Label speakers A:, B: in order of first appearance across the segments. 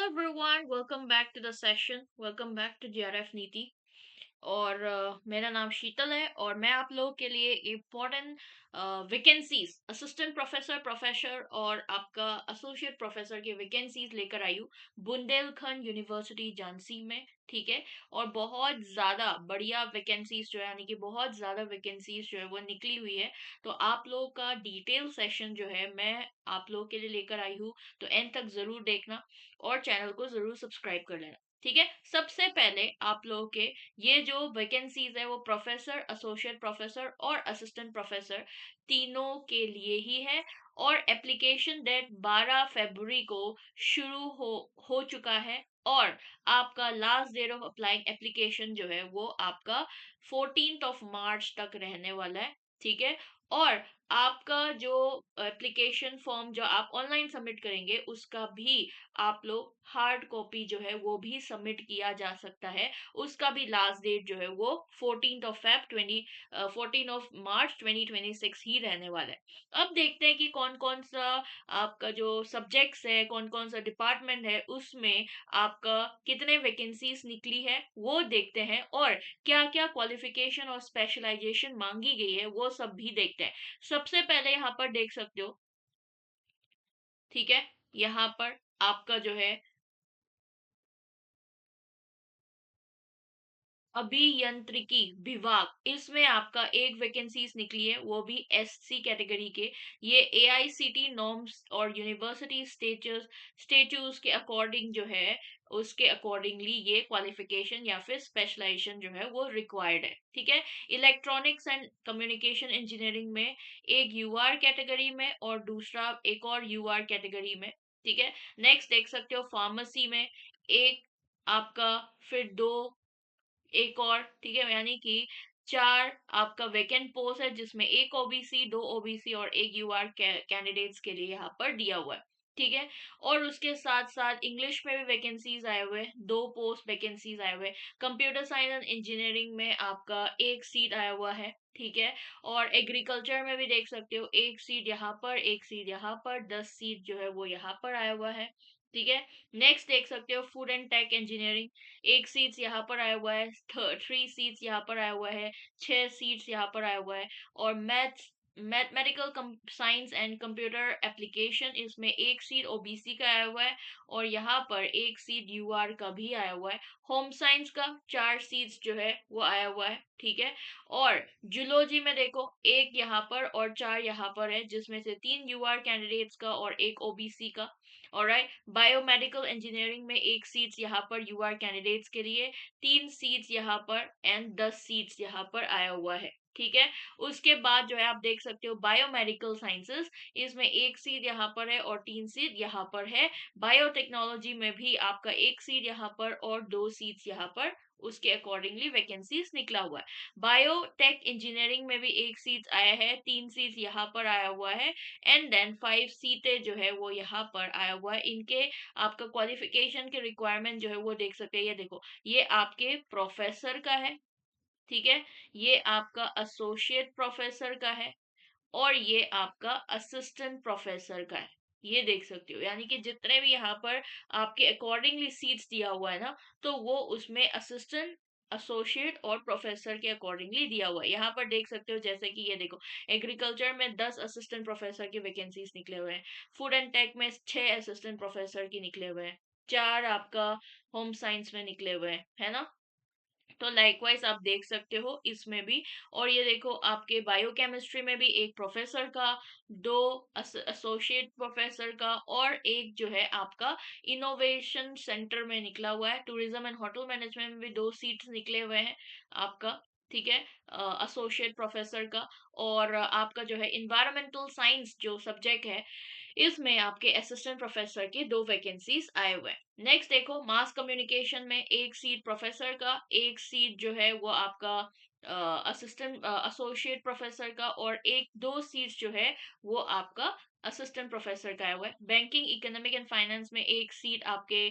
A: everyone, welcome back to the session. Welcome back to GRF नीति. और मेरा नाम शीतल है और मैं आप लोगों के लिए important vacancies assistant professor professor और आपका एसोसिएट प्रोफेसर की वैकेंसीज लेकर आई हूँ बुंदेलखंड यूनिवर्सिटी झांसी में. ठीक है. और बहुत ज़्यादा बढ़िया वैकेंसीज जो है यानी कि बहुत ज़्यादा वैकेंसीज जो है वो निकली हुई है. तो आप लोगों का डिटेल सेशन जो है मैं आप लोगों के लिए लेकर आई हूँ. तो एंड तक ज़रूर देखना और चैनल को ज़रूर सब्सक्राइब कर लेना. ठीक है. सबसे पहले आप लोगों के ये जो वैकेंसीज है वो प्रोफेसर एसोसिएट प्रोफेसर और असिस्टेंट प्रोफेसर तीनों के लिए ही है. और एप्लीकेशन डेट 12 फरवरी को शुरू हो चुका है. और आपका last date of applying application जो है वो आपका 14th ऑफ मार्च तक रहने वाला है. ठीक है. और आपका जो एप्लीकेशन फॉर्म जो आप ऑनलाइन सबमिट करेंगे उसका भी आप लोग हार्ड कॉपी जो है वो भी सबमिट किया जा सकता है. उसका भी लास्ट डेट जो है वो 14 ऑफ मार्च 2026 ही रहने वाला है. अब देखते हैं कि कौन कौन सा आपका जो सब्जेक्ट्स है कौन कौन सा डिपार्टमेंट है उसमें आपका कितने वैकेंसीज निकली है वो देखते हैं. और क्या क्या क्वालिफिकेशन और स्पेशलाइजेशन मांगी गई है वो सब भी देखते हैं. सबसे पहले यहाँ पर देख सकते हो. ठीक है. यहाँ पर आपका जो है अभियांत्रिकी विभाग इसमें आपका एक वैकेंसीज निकली है वो भी एससी कैटेगरी के. ये एआईसीटी नॉर्म्स और यूनिवर्सिटी स्टेट्यूज के अकॉर्डिंग जो है उसके अकॉर्डिंगली ये क्वालिफिकेशन या फिर स्पेशलाइजेशन जो है वो रिक्वायर्ड है. ठीक है. इलेक्ट्रॉनिक्स एंड कम्युनिकेशन इंजीनियरिंग में एक यूआर कैटेगरी में और दूसरा एक और यूआर कैटेगरी में. ठीक है. नेक्स्ट देख सकते हो फार्मेसी में एक आपका फिर दो एक और. ठीक है. यानी कि चार आपका वैकेंट पोस्ट है जिसमें एक ओबीसी दो ओबीसी और एक यूआर कैंडिडेट्स के लिए यहाँ पर दिया हुआ है. ठीक है. और उसके साथ साथ इंग्लिश में भी वैकेंसीज आए हुए हैं. दो पोस्ट वैकेंसीज आए हुए हैं. कंप्यूटर साइंस एंड इंजीनियरिंग में आपका एक सीट आया हुआ है. ठीक है. और एग्रीकल्चर में भी देख सकते हो एक सीट यहाँ पर एक सीट यहाँ पर 10 सीट जो है वो यहाँ पर आया हुआ है. ठीक है. नेक्स्ट देख सकते हो फूड एंड टेक इंजीनियरिंग एक सीट्स यहाँ पर आया हुआ है. 3 सीट्स यहाँ पर आया हुआ है. 6 सीट्स यहाँ पर आया हुआ है. और mathematical science and computer application इसमें एक सीट ओबीसी का आया हुआ है. और यहाँ पर एक सीट यूआर का भी आया हुआ है. होम साइंस का 4 सीट्स जो है वो आया हुआ है. ठीक है. और जूलॉजी में देखो एक यहाँ पर और 4 यहाँ पर है जिसमें से 3 यूआर कैंडिडेट्स का और एक ओबीसी का. ऑलराइट. बायोमेडिकल इंजीनियरिंग में एक सीट्स यहाँ पर यूआर कैंडिडेट्स के लिए 3 सीट्स यहाँ पर एंड 10 सीट्स यहाँ पर आया हुआ है. ठीक है. उसके बाद जो है आप देख सकते हो बायोमेडिकल साइंसेस इसमें एक सीट यहाँ पर है और 3 सीट यहाँ पर है. बायोटेक्नोलॉजी में भी आपका एक सीट यहाँ पर और 2 सीट्स यहाँ पर उसके अकॉर्डिंगली वैकेंसीज निकला हुआ है. बायोटेक इंजीनियरिंग में भी एक सीट आया है. 3 सीट्स यहाँ पर आया हुआ है. एंड देन 5 सीटें जो है वो यहाँ पर आया हुआ है. इनके आपका क्वालिफिकेशन के रिक्वायरमेंट जो है वो देख सकते हैं. ये देखो ये आपके प्रोफेसर का है. ठीक है. ये आपका एसोसिएट प्रोफेसर का है. और ये आपका असिस्टेंट प्रोफेसर का है. ये देख सकते हो यानी कि जितने भी यहाँ पर आपके अकॉर्डिंगली सीट्स दिया हुआ है ना तो वो उसमें असिस्टेंट एसोसिएट और प्रोफेसर के अकॉर्डिंगली दिया हुआ है. यहाँ पर देख सकते हो जैसे कि ये देखो एग्रीकल्चर में 10 असिस्टेंट प्रोफेसर की वैकेंसीज निकले हुए हैं. फूड एंड टेक में 6 असिस्टेंट प्रोफेसर की निकले हुए हैं. 4 आपका होम साइंस में निकले हुए हैं है ना. तो लाइकवाइज आप देख सकते हो इसमें भी. और ये देखो आपके बायोकेमिस्ट्री में भी एक प्रोफेसर का दो एसोसिएट प्रोफेसर का और एक जो है आपका इनोवेशन सेंटर में निकला हुआ है. टूरिज्म एंड होटल मैनेजमेंट में भी 2 सीट्स निकले हुए हैं आपका. ठीक है. एसोसिएट प्रोफेसर का. और आपका जो है इन्वायरमेंटल साइंस जो सब्जेक्ट है इसमें आपके असिस्टेंट प्रोफेसर की 2 वैकेंसीज आए हुए हैं. नेक्स्ट देखो मास कम्युनिकेशन में एक सीट प्रोफेसर का एक सीट जो है वो आपका असिस्टेंट एसोसिएट प्रोफेसर का और एक 2 सीट्स जो है वो आपका असिस्टेंट प्रोफेसर का आया हुआ है। बैंकिंग, इकोनॉमिक एंड फाइनेंस में एक सीट आपके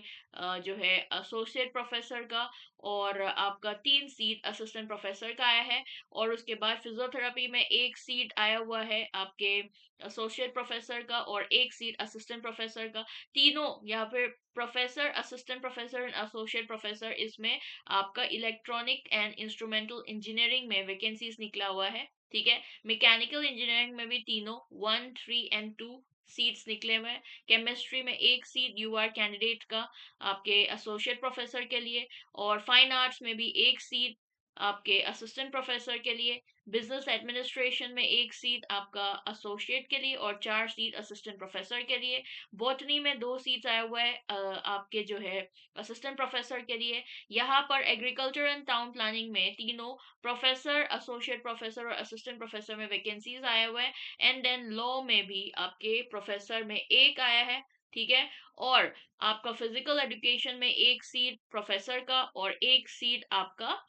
A: जो है एसोसिएट प्रोफेसर का, और आपका 3 सीट असिस्टेंट प्रोफेसर का आया है। और उसके बाद फिजियोथेरेपी में एक सीट आया हुआ है आपके एसोसिएट प्रोफेसर का, और एक सीट असिस्टेंट प्रोफेसर का। तीनों या फिर professor, assistant professor and associate professor, इसमें आपका इलेक्ट्रॉनिक एंड इंस्ट्रूमेंटल इंजीनियरिंग में वैकेंसीज निकला हुआ है। ठीक है। मैकेनिकल इंजीनियरिंग में भी तीनों 1, 3 एंड 2 सीट्स निकले हुए हैं। केमिस्ट्री में एक सीट यूआर कैंडिडेट का आपके एसोसिएट प्रोफेसर के लिए, और फाइन आर्ट्स में भी एक सीट आपके असिस्टेंट प्रोफेसर के लिए। बिजनेस एडमिनिस्ट्रेशन में एक सीट आपका एसोसिएट के लिए, और 4 सीट असिस्टेंट प्रोफेसर के लिए। बॉटनी में 2 सीट्स आया हुआ है आपके जो है असिस्टेंट प्रोफेसर के लिए। यहाँ पर एग्रीकल्चर एंड टाउन प्लानिंग में तीनों प्रोफेसर, एसोसिएट प्रोफेसर और असिस्टेंट प्रोफेसर में वैकेंसीज आया हुआ है। एंड देन लॉ में भी आपके प्रोफेसर में एक आया है। ठीक है। और आपका फिजिकल एजुकेशन में एक सीट प्रोफेसर का, और एक सीट आपका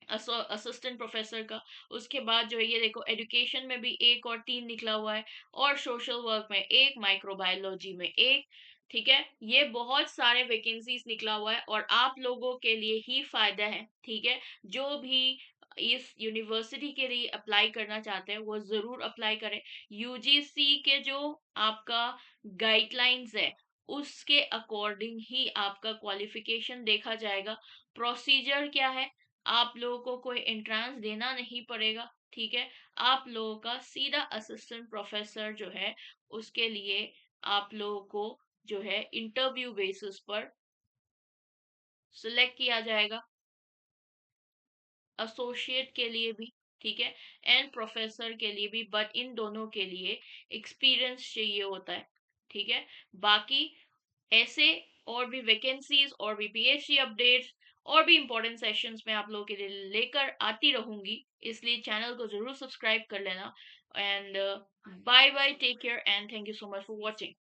A: असिस्टेंट प्रोफेसर का। उसके बाद जो है ये देखो, एजुकेशन में भी एक और 3 निकला हुआ है, और सोशल वर्क में एक, माइक्रोबायोलॉजी में एक। ठीक है। ये बहुत सारे वैकेंसीज निकला हुआ है, और आप लोगों के लिए ही फायदा है। ठीक है। जो भी इस यूनिवर्सिटी के लिए अप्लाई करना चाहते हैं वो जरूर अप्लाई करें। यूजीसी के जो आपका गाइडलाइंस है उसके अकॉर्डिंग ही आपका क्वालिफिकेशन देखा जाएगा। प्रोसीजर क्या है, आप लोगों को कोई एंट्रेंस देना नहीं पड़ेगा। ठीक है। आप लोगों का सीधा असिस्टेंट प्रोफेसर जो है उसके लिए आप लोगों को जो है इंटरव्यू बेसिस पर सिलेक्ट किया जाएगा, एसोसिएट के लिए भी। ठीक है। एंड प्रोफेसर के लिए भी, बट इन दोनों के लिए एक्सपीरियंस चाहिए होता है। ठीक है। बाकी ऐसे और भी वैकेंसीज और भी पीएचडी अपडेट्स और भी इंपॉर्टेंट सेशंस में आप लोगों के लिए लेकर आती रहूंगी, इसलिए चैनल को जरूर सब्सक्राइब कर लेना। And bye bye, take care and thank you so much for watching.